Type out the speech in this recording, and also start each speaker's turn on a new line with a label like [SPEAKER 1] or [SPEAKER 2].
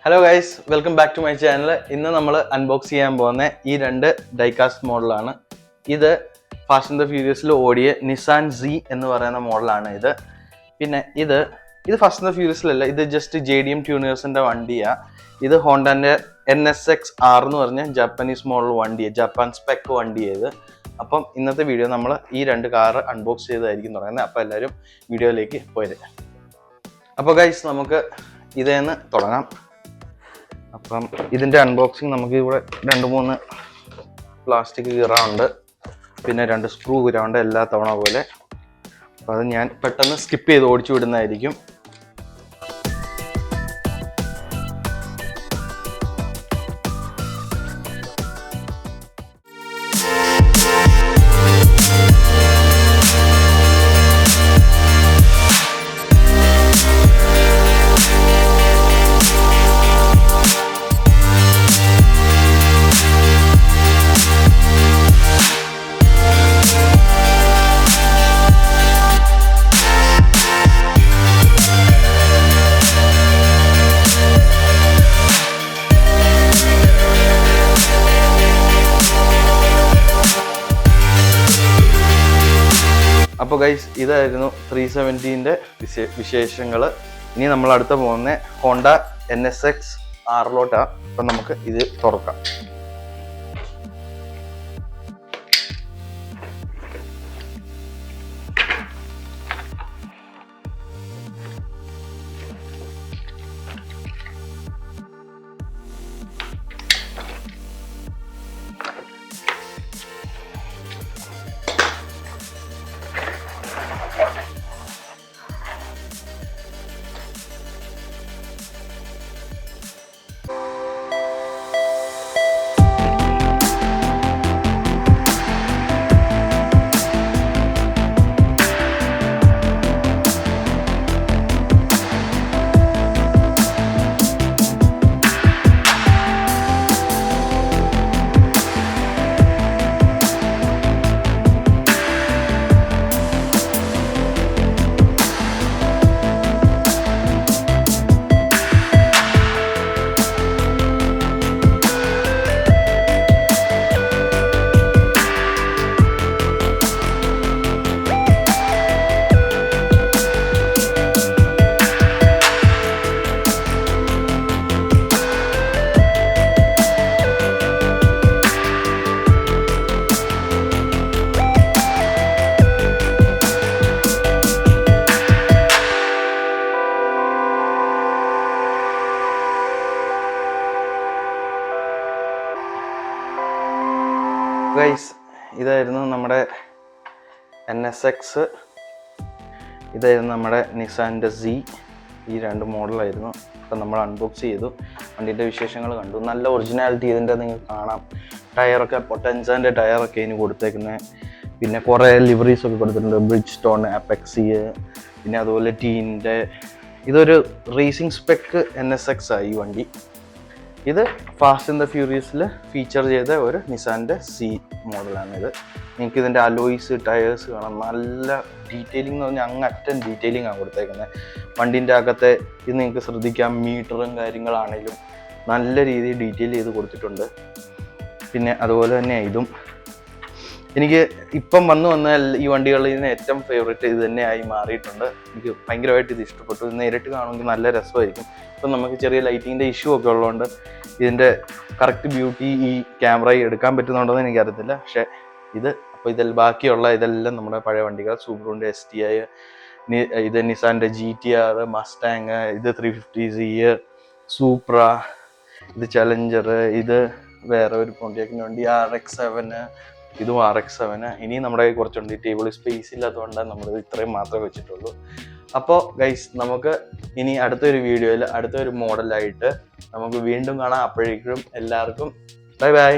[SPEAKER 1] Hello guys, welcome back to my channel. ഇന്ന് നമ്മൾ unbox ചെയ്യാൻ പോകുന്ന ഈ രണ്ട് ഡൈകാസ്റ്റ് മോഡലാണ്. ഇത് ഫാസ്റ്റ് ആൻഡ് ദ ഫ്യൂരിയസിൽ ഓടിയ നിസാൻ സി എന്ന് പറയുന്ന മോഡലാണ് ഇത്. പിന്നെ ഇത് ഫാസ്റ്റ് ആൻഡ് ദ ഫ്യൂരിയസിലല്ല, ഇത് ജസ്റ്റ് JDM ട്യൂണേഴ്സിന്റെ വണ്ടിയാണ്. ഇത് ഹോണ്ടന്റെ NSX R എന്ന് പറഞ്ഞ ജാപ്പനീസ് മോഡൽ വണ്ടിയാണ്, ജപ്പാൻ സ്പെക്ക് വണ്ടിയാണ് ഇത്. അപ്പം ഇന്നത്തെ വീഡിയോ നമ്മൾ ഈ രണ്ട് കാറ് അൺബോക്സ് ചെയ്തായിരിക്കും തുടങ്ങുന്നത്. അപ്പോൾ എല്ലാവരും വീഡിയോയിലേക്ക് പോയത്. അപ്പോൾ ഗൈസ്, നമുക്ക് ഇതേന്ന് തുടങ്ങാം. അപ്പം ഇതിൻ്റെ അൺബോക്സിങ് നമുക്ക് ഇവിടെ 2-3 പ്ലാസ്റ്റിക് കീറാറുണ്ട്, പിന്നെ 2 സ്ക്രൂ കീറാറുണ്ട് എല്ലാ തവണ പോലെ. അപ്പോൾ അത് ഞാൻ പെട്ടെന്ന് സ്കിപ്പ് ചെയ്ത് ഓടിച്ചു വിടുന്നതായിരിക്കും. അപ്പോൾ ഗൈസ്, ഇതായിരുന്നു 370ൻ്റെ വിശേഷങ്ങൾ. ഇനി നമ്മൾ അടുത്ത പോകുന്ന ഹോണ്ട NSX R-ലോട്ടാണ്. അപ്പം നമുക്ക് ഇത് തുറക്കാം. ഗൈസ്, ഇതായിരുന്നു നമ്മുടെ NSX, ഇതായിരുന്നു നമ്മുടെ നിസാൻ്റെ Z. ഈ 2 മോഡലായിരുന്നു. ഇപ്പം നമ്മൾ അൺബോക്സ് ചെയ്തു, വണ്ടീൻ്റെ വിശേഷങ്ങൾ കണ്ടു. നല്ല ഒറിജിനാലിറ്റി ഇതിൻ്റെ നിങ്ങൾക്ക് കാണാം. ടയറൊക്കെ പൊട്ടൻസാൻ്റെ ടയറൊക്കെ ഇതിന് കൊടുത്തേക്കുന്നത്. പിന്നെ കുറേ ലിവറീസൊക്കെ കൊടുത്തിട്ടുണ്ട്, ബ്രിഡ്ജ് സ്റ്റോൺ, അപെക്സി, പിന്നെ അതുപോലെ ടീൻ്റെ. ഇതൊരു റേസിംഗ് സ്പെക്ക് NSX ആയി ഈ വണ്ടി. ഇത് ഫാസ്റ്റ് ആൻഡ് ദ ഫ്യൂരിയസിൽ ഫീച്ചർ ചെയ്ത ഒരു നിസാൻ്റെ C മോഡലാണിത്. നിങ്ങൾക്ക് ഇതിൻ്റെ അലോയ്സ്, ടയേഴ്സ് കാണാം. നല്ല ഡീറ്റെയിലിംഗ് എന്ന് പറഞ്ഞാൽ അങ്ങറ്റം ഡീറ്റെയിലിംഗ് ആണ് കൊടുത്തേക്കുന്നത്. വണ്ടീൻ്റെ അകത്തെ ഇത് നിങ്ങൾക്ക് ശ്രദ്ധിക്കാം, മീറ്ററും കാര്യങ്ങളാണെങ്കിലും നല്ല രീതിയിൽ ഡീറ്റെയിൽ ചെയ്ത് കൊടുത്തിട്ടുണ്ട്. പിന്നെ അതുപോലെ തന്നെ ഇതും എനിക്ക് ഇപ്പം വന്ന ഈ വണ്ടികളിൽ നിന്ന് ഏറ്റവും ഫേവറേറ്റ് ഇത് തന്നെയായി മാറിയിട്ടുണ്ട്. എനിക്ക് ഭയങ്കരമായിട്ട് ഇത് ഇഷ്ടപ്പെട്ടു. ഇത് നേരിട്ട് കാണുമെങ്കിൽ നല്ല രസമായിരിക്കും. ഇപ്പം നമുക്ക് ചെറിയ ലൈറ്റിങ്ങിൻ്റെ ഇഷ്യൂ ഒക്കെ ഉള്ളതുകൊണ്ട് ഇതിൻ്റെ കറക്റ്റ് ബ്യൂട്ടി ഈ ക്യാമറയിൽ എടുക്കാൻ പറ്റുന്നുണ്ടോയെന്ന് എനിക്കറിയത്തില്ല. പക്ഷേ ഇതെല്ലാം ബാക്കിയുള്ള ഇതെല്ലാം നമ്മുടെ പഴയ വണ്ടികൾ, സൂബറുവിൻ്റെ STI, ഇത് നിസാൻ്റെ GTR, മസ്റ്റാങ്, ഇത് 350Z, സൂപ്ര, ഇത് ചലഞ്ചർ, ഇത് വേറെ ഒരു പോണ്ടിയാക്കിന് വണ്ടി RX-7, ഇതും RX-7. ഇനി നമ്മുടെ കയ്യിൽ കുറച്ചുണ്ട്. ടേബിൾ സ്പേസ് ഇല്ലാത്തതുകൊണ്ടാണ് നമ്മൾ ഇത്രയും മാത്രമേ വെച്ചിട്ടുള്ളൂ. അപ്പോൾ ഗൈസ്, നമുക്ക് ഇനി അടുത്തൊരു വീഡിയോയിൽ അടുത്തൊരു മോഡലായിട്ട് നമുക്ക് വീണ്ടും കാണാം. അപ്പോഴേക്കും എല്ലാവർക്കും ബൈ ബൈ.